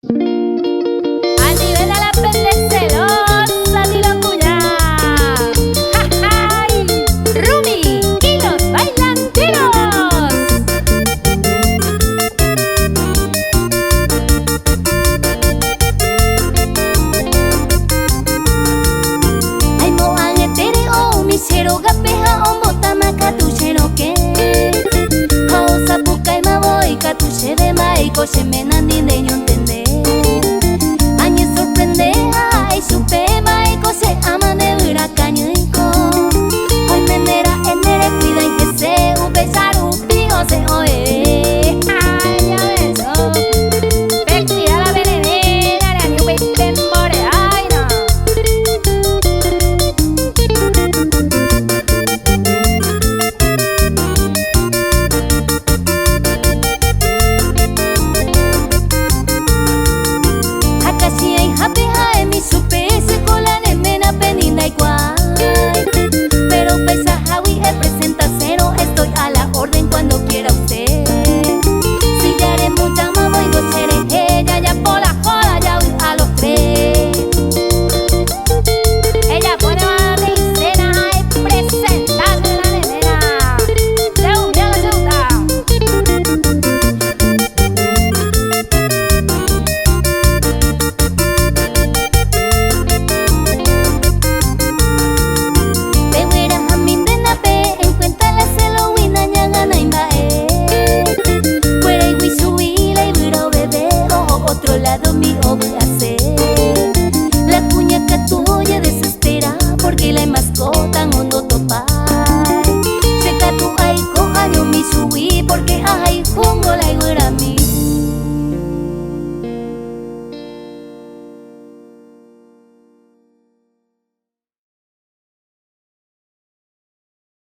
A nivel a la pendecelosa, dilo cuñá. ¡Jajay! Rumi y los bailanteros. Ay mo ang etere o misero gapeha o motama katushero ke. Hao sabukai ma voy katushe de mai koshe menandi de yonte. Añe sorprende ay supe mai kose amane hurakañuiko. Hoy menera enere cuida y que se ubesaru pigo se oe. Ay ya beso. Vestida la venenera la niu tempore ay no. Akashi ay happy ay mi supe se cola de mena penina igual. Pero pesa Javi el presenta cero, estoy a la orden cuando quiera usted. Si ya haré mucha mamá y gocharé ella ya por la joda ya voy a los tres. Ella pone más de escena ay presentarse la nevera. Se unió la junta. Bewera jamin de nape en cuenta la celo wina ñanga na imbae. Fuera y wisui la y viro bebé o otro lado mi